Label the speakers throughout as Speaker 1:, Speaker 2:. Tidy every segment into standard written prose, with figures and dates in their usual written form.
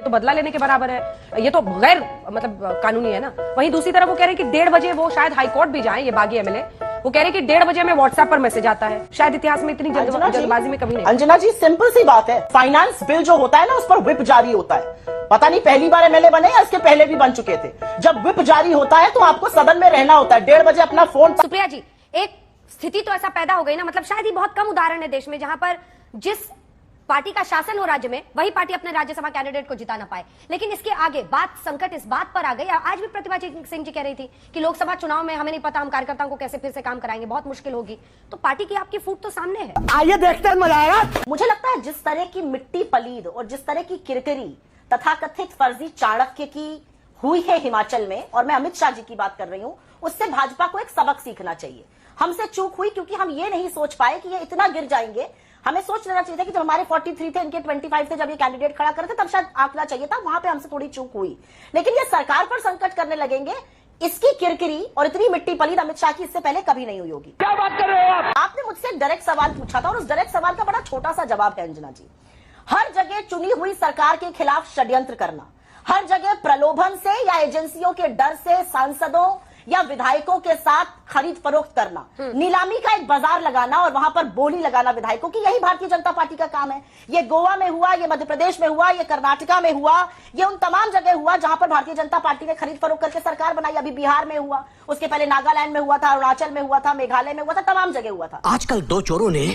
Speaker 1: तो बदला लेने के बराबर है। ये तो गैर मतलब कानूनी है ना। वहीं दूसरी तरफ वो कह रहे हैं कि 1:30 बजे वो शायद हाईकोर्ट भी जाएं, ये बागी एमएलए। वो कह रहे हैं कि 1:30 बजे में व्हाट्सएप पर मैसेज आता है। शायद इतिहास में इतनी जल्दबाजी में कभी नहीं।
Speaker 2: अंजना जी, सिंपल सी बात है, फाइनेंस बिल जो होता है ना, उस पर व्हिप जारी होता है। पता नहीं पहली बार एमएलए बने या इसके पहले भी बन चुके थे। जब व्हिप जारी होता है तो आपको सदन में रहना होता है। 1:30 बजे अपना फोन।
Speaker 1: सुप्रिया जी, एक स्थिति तो ऐसा पैदा हो गई ना, मतलब शायद ही बहुत कम उदाहरण है देश में जहां पर जिस पार्टी का शासन हो राज्य में, वही पार्टी अपने राज्यसभा कैंडिडेट को जिता ना पाए। लेकिन इसके आगे बात संकट इस बात पर आ गई, आज भी प्रतिभा सिंह जी कह रही थी कि लोकसभा चुनाव में हमें नहीं पता हम कार्यकर्ताओं को कैसे फिर से काम कराएंगे, बहुत मुश्किल होगी। तो पार्टी की आपकी फूट तो सामने है।
Speaker 2: आइए देखते हैं, मजा आएगा। मुझे लगता है जिस तरह की मिट्टी पलीद और जिस तरह की किरकिरी तथाकथित फर्जी चाणक्य की हुई है हिमाचल में, और मैं अमित शाह जी की बात कर रही हूं, उससे भाजपा को एक सबक सीखना चाहिए। हमसे चूक हुई क्योंकि हम ये नहीं सोच पाए कि ये इतना गिर जाएंगे। हमें सोच लेना चाहिए था कि जब हमारे 43 थे, इनके 25 थे, जब ये कैंडिडेट खड़ा करते तब शायद आंकना चाहिए था। वहां पे हमसे थोड़ी चूक हुई। लेकिन ये सरकार पर संकट करने लगेंगे, इसकी किरकिरी और इतनी मिट्टी पलीद अमित शाह की इससे पहले कभी नहीं हुई होगी।
Speaker 3: क्या बात कर रहे हो आप?
Speaker 2: आपने मुझसे एक डायरेक्ट सवाल पूछा था और उस डायरेक्ट सवाल का बड़ा छोटा सा जवाब है अंजना जी। हर जगह चुनी हुई सरकार के खिलाफ षड्यंत्र करना, हर जगह प्रलोभन से या एजेंसियों के डर से सांसदों या विधायकों के साथ खरीद फरोख्त करना, नीलामी का एक बाजार लगाना और वहां पर बोली लगाना विधायकों की, यही भारतीय जनता पार्टी का काम है। ये गोवा में हुआ, ये मध्य प्रदेश में हुआ, ये कर्नाटका में हुआ, ये उन तमाम जगह हुआ जहां पर भारतीय जनता पार्टी ने खरीद फरोख्त करके सरकार बनाई। अभी बिहार में हुआ, उसके पहले नागालैंड में हुआ था, अरुणाचल में हुआ था, मेघालय में हुआ था, तमाम जगह हुआ था।
Speaker 3: आजकल दो चोरों ने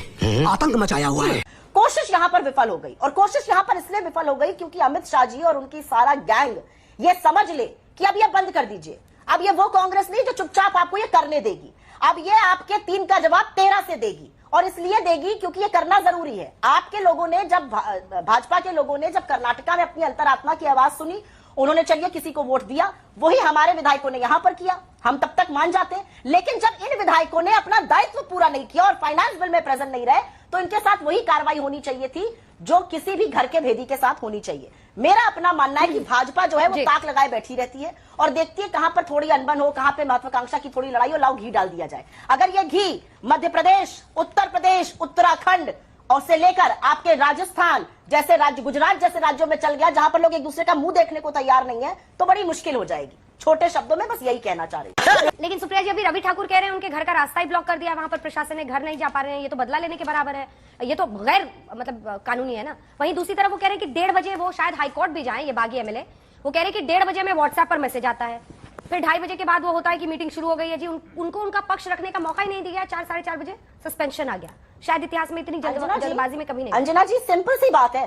Speaker 3: आतंक मचाया हुआ है।
Speaker 2: कोशिश यहां पर विफल हो गई, और कोशिश यहां पर इसलिए विफल हो गई क्योंकि अमित शाह जी और उनकी सारा गैंग ये समझ ले कि अब ये बंद कर दीजिए। अब ये वो कांग्रेस नहीं जो चुपचाप आपको ये करने देगी। अब ये आपके 3 का जवाब 13 से देगी, और इसलिए देगी क्योंकि ये करना जरूरी है। आपके लोगों ने जब भाजपा के लोगों ने जब कर्नाटका में अपनी अंतरात्मा की आवाज सुनी, उन्होंने चलिए किसी को वोट दिया। वही हमारे विधायकों ने यहां पर किया, हम तब तक मान जाते। लेकिन जब इन विधायकों ने अपना दायित्व पूरा नहीं किया और फाइनेंस बिल में प्रेजेंट नहीं रहे, तो इनके साथ वही कार्रवाई होनी चाहिए थी जो किसी भी घर के भेदी के साथ होनी चाहिए। मेरा अपना मानना है कि भाजपा जो है वो ताक लगाए बैठी रहती है और देखती है कहां पर थोड़ी अनबन हो, कहां पे महत्वाकांक्षा की थोड़ी लड़ाई हो, लाओ घी डाल दिया जाए। अगर ये घी मध्य प्रदेश, उत्तर प्रदेश, उत्तराखंड और से लेकर आपके राजस्थान जैसे राज्य, गुजरात जैसे राज्यों में चल गया जहां पर लोग एक दूसरे का मुंह देखने को तैयार नहीं है, तो बड़ी मुश्किल हो जाएगी। छोटे शब्दों में बस यही कहना चाह रही हूं।
Speaker 1: लेकिन सुप्रिया जी, अभी रवि ठाकुर कह रहे हैं उनके घर का रास्ता ही ब्लॉक कर दिया, वहां पर प्रशासन ने घर नहीं जा पा रहे हैं, ये तो बदला लेने के बराबर है। ये तो गैर मतलब कानूनी है ना। वहीं दूसरी तरफ वो कह रहे हैं कि 1:30 बजे वो शायद हाईकोर्ट भी जाएं, ये बागी एमएलए। वो कह रहे हैं कि 1:30 बजे में व्हाट्सएप पर मैसेज आता है, फिर 2:30 बजे के बाद वो होता है कि मीटिंग शुरू हो गई है जी। उनको उनका पक्ष रखने का मौका ही नहीं दिया। 4 साढ़े 4 बजे सस्पेंशन आ गया। शायद इतिहास में इतनी जल्दबाजी में कभी नहीं।
Speaker 2: अंजना जी, सिंपल सी बात है।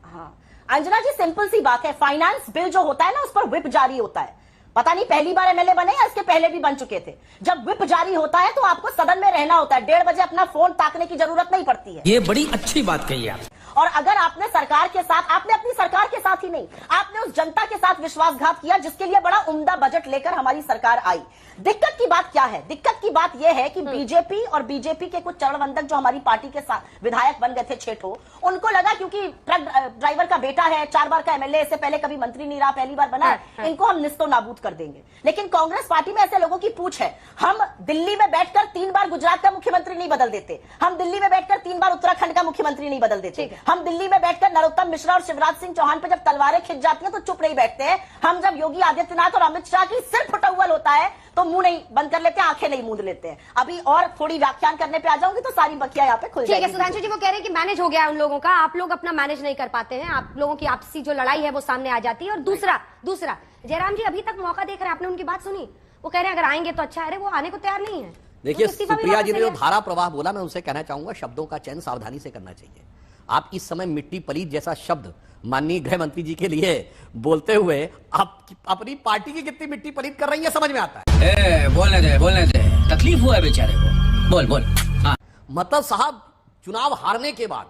Speaker 2: हाँ अंजना जी, सिंपल सी बात है, फाइनेंस बिल जो होता है ना, उस पर व्हिप जारी होता है। पता नहीं पहली बार एमएलए बने या इसके पहले भी बन चुके थे। जब व्हिप जारी होता है तो आपको सदन में रहना होता है। 1:30 बजे अपना फोन ताकने की जरूरत नहीं पड़ती है।
Speaker 3: ये बड़ी अच्छी बात कही आप।
Speaker 2: और अगर आपने सरकार के साथ, आपने अपनी सरकार के साथ ही नहीं, आपने उस जनता के साथ विश्वासघात किया जिसके लिए बड़ा उम्दा बजट लेकर हमारी सरकार आई। दिक्कत की बात क्या है? दिक्कत की बात यह है कि बीजेपी और बीजेपी के कुछ चरणवंदक जो हमारी पार्टी के साथ विधायक बन गए थे छेठो, उनको लगा क्योंकि ट्रक ड्राइवर का बेटा है, 4 बार का एमएलए, इससे पहले कभी मंत्री नहीं रहा, पहली बार बना है, इनको हम निस्तो नाबूद कर देंगे। लेकिन कांग्रेस पार्टी में ऐसे लोगों की पूछ है। हम दिल्ली में बैठकर 3 बार गुजरात का मुख्यमंत्री नहीं बदल देते, हम दिल्ली में बैठकर 3 बार उत्तराखंड का मुख्यमंत्री नहीं बदल देते, हम दिल्ली में बैठकर नरोत्तम मिश्रा और शिवराज सिंह चौहान पर जब तलवारें खिंच जाती हैं तो चुप नहीं बैठते हैं। हम जब योगी आदित्यनाथ और अमित शाह की सिर फुटौल होता है तो मुंह नहीं बंद कर लेते हैं, आंखें नहीं मूंद लेते हैं। अभी और थोड़ी व्याख्यान करने पे आ जाऊंगी तो सारी बकिया यहाँ पे खुल जाएगी।
Speaker 1: ठीक है सुधांशु जी, वो कह रहे हैं कि मैनेज हो गया उन लोगों का, आप लोग अपना मैनेज नहीं कर पाते हैं, आप लोगों की आपसी जो लड़ाई है वो सामने आ जाती है। और दूसरा जयराम जी अभी तक मौका देख रहे हैं, आपने उनकी बात सुनी? वो कह रहे हैं अगर आएंगे तो अच्छा है, वो आने को तैयार नहीं है।
Speaker 4: देखिए सुप्रिया जी ने जो धारा प्रवाह बोला, मैं उनसे कहना चाहूंगा शब्दों का चयन सावधानी से करना चाहिए। आप इस समय मिट्टी पलीद जैसा शब्द माननीय गृह मंत्री जी के लिए बोलते हुए आप अपनी पार्टी की कितनी मिट्टी पलीद कर रही है समझ में आता है।
Speaker 3: बोलने दे, तकलीफ हुआ है बेचारे को, बोल। हाँ।
Speaker 4: मतलब साहब, चुनाव हारने के बाद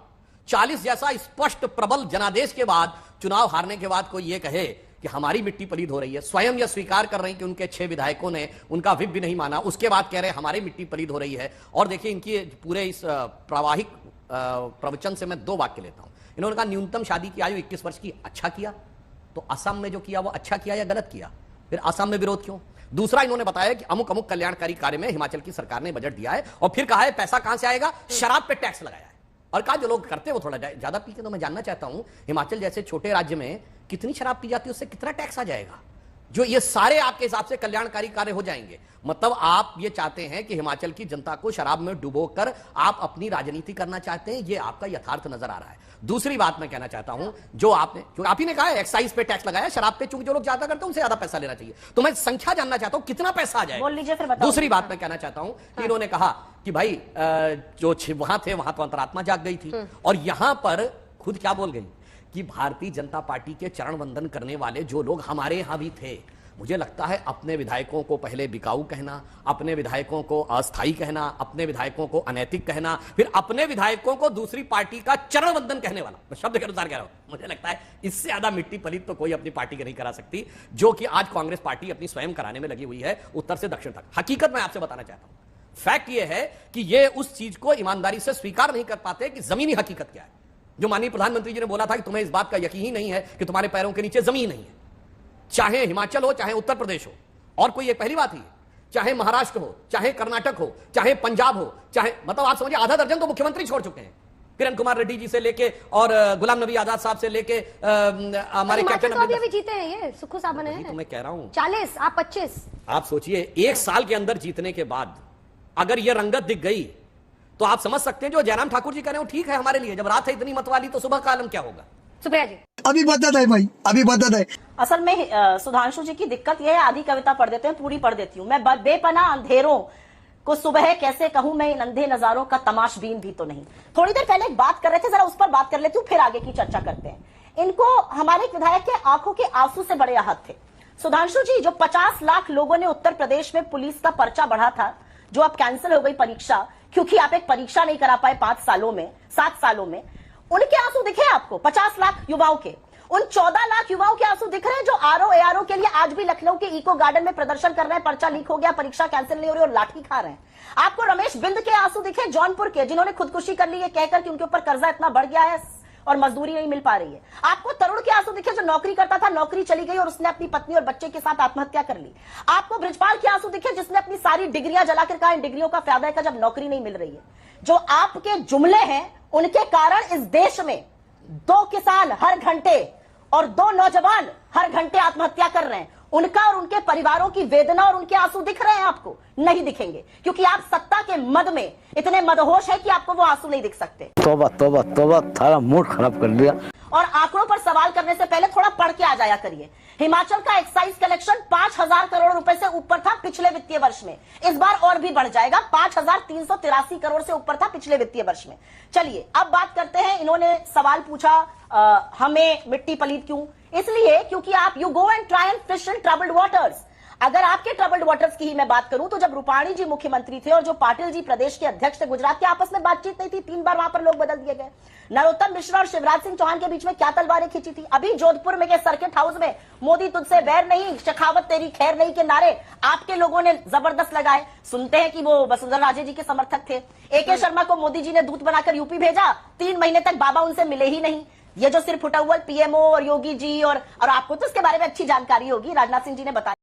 Speaker 4: 40 जैसा स्पष्ट प्रबल जनादेश के बाद, चुनाव हारने के बाद कोई ये कहे कि हमारी मिट्टी पलीद हो रही है। स्वयं यह स्वीकार कर रहे हैं कि उनके 6 विधायकों ने उनका व्हिप भी नहीं माना, उसके बाद कह रहे हैं हमारी मिट्टी पलीद हो रही है। और देखिए इनकी पूरे इस प्रावाहिक प्रवचन से मैं 2 वाक्य लेता हूं। इन्होंने कहा न्यूनतम शादी की आयु 21 वर्ष की, अच्छा किया। तो असम में जो किया वो अच्छा किया या गलत किया? फिर असम में विरोध क्यों? दूसरा, इन्होंने बताया कि अमुक कल्याणकारी कार्य में हिमाचल की सरकार ने बजट दिया है, और फिर कहा है पैसा कहां से आएगा? शराब पे टैक्स लगाया है। और कहा जो लोग करते हैं वो थोड़ा ज्यादा पीते। तो मैं जानना चाहता हूं हिमाचल जैसे छोटे राज्य में कितनी शराब पी जाती है, उससे कितना टैक्स आ जाएगा, जो ये सारे आपके हिसाब से कल्याणकारी कार्य हो जाएंगे। मतलब आप ये चाहते हैं कि हिमाचल की जनता को शराब में डुबोकर आप अपनी राजनीति करना चाहते हैं, ये आपका यथार्थ नजर आ रहा है। दूसरी बात मैं कहना चाहता हूं, जो आपने, क्योंकि आप ही ने कहा है एक्साइज पे टैक्स लगाया, शराब पे चूंकि जो लोग ज्यादा करते हैं उनसे ज्यादा पैसा लेना चाहिए, तो मैं संख्या जानना चाहता हूं कितना पैसा आ जाएगा।
Speaker 2: बोल लीजिए फिर बताओ।
Speaker 4: दूसरी बात मैं कहना चाहता हूं कि इन्होंने कहा कि भाई जो वहां थे वहां तो अंतरात्मा जाग गई थी, और यहां पर खुद क्या बोल गई कि भारतीय जनता पार्टी के चरण वंदन करने वाले जो लोग हमारे यहां भी थे, मुझे लगता है अपने विधायकों को पहले बिकाऊ कहना, अपने विधायकों को अस्थायी कहना, अपने विधायकों को अनैतिक कहना, फिर अपने विधायकों को दूसरी पार्टी का चरण वंदन कहने वाला, मैं शब्द के अनुसार कह रहा हूं। मुझे लगता है इससे ज्यादा मिट्टी पलीत तो कोई अपनी पार्टी के नहीं करा सकती, जो कि आज कांग्रेस पार्टी अपनी स्वयं कराने में लगी हुई है उत्तर से दक्षिण तक। हकीकत मैं आपसे बताना चाहता हूं, फैक्ट यह है कि ये उस चीज को ईमानदारी से स्वीकार नहीं कर पाते कि जमीनी हकीकत क्या है। जो माननीय प्रधानमंत्री जी ने बोला था कि तुम्हें इस बात का यकीन ही नहीं है कि तुम्हारे पैरों के नीचे जमीन नहीं है, चाहे हिमाचल हो, चाहे उत्तर प्रदेश हो, और कोई एक पहली बात ही है, चाहे महाराष्ट्र हो, चाहे कर्नाटक हो, चाहे पंजाब हो, चाहे मतलब आप समझिए आधा दर्जन तो मुख्यमंत्री छोड़ चुके हैं, किरण कुमार रेड्डी जी से लेके और गुलाम नबी आजाद साहब से लेके हमारे कैप्टन
Speaker 1: अभी जीते हैं, ये सुक्खू साहब बने हैं।
Speaker 4: तो मैं कह रहा हूं
Speaker 1: 40, आप 25।
Speaker 4: आप सोचिए 1 साल के अंदर जीतने के बाद अगर ये रंगत दिख गई तो आप समझ सकते हैं जो जयराम ठाकुर जी कह रहे हैं वो ठीक है हमारे लिए। जब रात है इतनी मतवाली तो सुबह का आलम क्या होगा।
Speaker 1: सुप्रिया जी
Speaker 5: अभी बता है भाई, अभी बता है।
Speaker 2: असल में सुधांशु जी की दिक्कत यह है, आधी कविता पढ़ देते हैं, पूरी पढ़ देती हूं मैं। बेपना अंधेरों को सुबह कैसे कहूं मैं, इन अंधे नजारों का तमाशबीन भी तो नहीं। थोड़ी देर पहले एक बात कर रहे थे, जरा उस पर बात कर लेती हूं, फिर आगे की चर्चा करते हैं। इनको हमारे एक विधायक के आंखों के आंसू से बड़े आहत थे। सुधांशु जी, जो 50 लाख लोगों ने उत्तर प्रदेश में पुलिस का पर्चा बढ़ा था, जो अब कैंसिल हो गई परीक्षा क्योंकि आप एक परीक्षा नहीं करा पाए 5 सालों में, 7 सालों में, उनके आंसू दिखे आपको? 50 लाख युवाओं के, उन 14 लाख युवाओं के आंसू दिख रहे हैं जो आरओ एआरओ के लिए आज भी लखनऊ के इको गार्डन में प्रदर्शन कर रहे हैं, पर्चा लीक हो गया, परीक्षा कैंसिल नहीं हो रही और लाठी खा रहे हैं। आपको रमेश बिंद के आंसू दिखे जौनपुर के, जिन्होंने खुदकुशी कर ली है कहकर कि उनके ऊपर कर्जा इतना बढ़ गया है और मजदूरी नहीं मिल पा रही है। आपको तरुण के आंसू दिखे जो नौकरी करता था, नौकरी चली गई और उसने अपनी पत्नी और बच्चे के साथ आत्महत्या कर ली। आपको ब्रिजपाल के आंसू दिखे जिसने अपनी सारी डिग्रियां जलाकर कहा इन डिग्रियों का फायदा है जब नौकरी नहीं मिल रही है। जो आपके जुमले हैं उनके कारण इस देश में 2 किसान हर घंटे और 2 नौजवान हर घंटे आत्महत्या कर रहे हैं। उनका और उनके परिवारों की वेदना और उनके आंसू दिख रहे हैं आपको? नहीं दिखेंगे, क्योंकि आप सत्ता के मद में इतने मदहोश है कि आपको वो आंसू नहीं दिख सकते।
Speaker 5: तौबा तौबा तौबा, थारा मूड खराब कर लिया।
Speaker 2: और आंकड़ों पर सवाल करने से पहले थोड़ा पढ़ के आ जाया करिए। हिमाचल का एक्साइज कलेक्शन 5,000 करोड़ रुपए से ऊपर था पिछले वित्तीय वर्ष में, इस बार और भी बढ़ जाएगा, 5,383 करोड़ से ऊपर था पिछले वित्तीय वर्ष में। चलिए अब बात करते हैं। इन्होंने सवाल पूछा हमें मिट्टी पलीत क्यों? इसलिए क्योंकि आप you go and try and fish in troubled waters. अगर आपके ट्रबल्ड वाटर्स की ही मैं बात करूं तो जब रूपाणी जी मुख्यमंत्री थे और जो पाटिल जी प्रदेश के अध्यक्ष थे, गुजरात के आपस में बातचीत नहीं थी, 3 बार वहां पर लोग बदल दिए गए। नरोत्तम मिश्रा और शिवराज सिंह चौहान के बीच में क्या तलवारें खींची थी? अभी जोधपुर में के सर्किट हाउस में मोदी तुझसे वैर नहीं, शेखावत तेरी खैर नहीं के नारे आपके लोगों ने जबरदस्त लगाए। सुनते हैं कि वो वसुंधरा राजे जी के समर्थक थे। AK शर्मा को मोदी जी ने दूत बनाकर यूपी भेजा, 3 महीने तक बाबा उनसे मिले ही नहीं। ये जो सिर्फ फुटअव्वल PMO और योगी जी और आपको तो इसके बारे में अच्छी जानकारी होगी, राजनाथ सिंह जी ने बताया।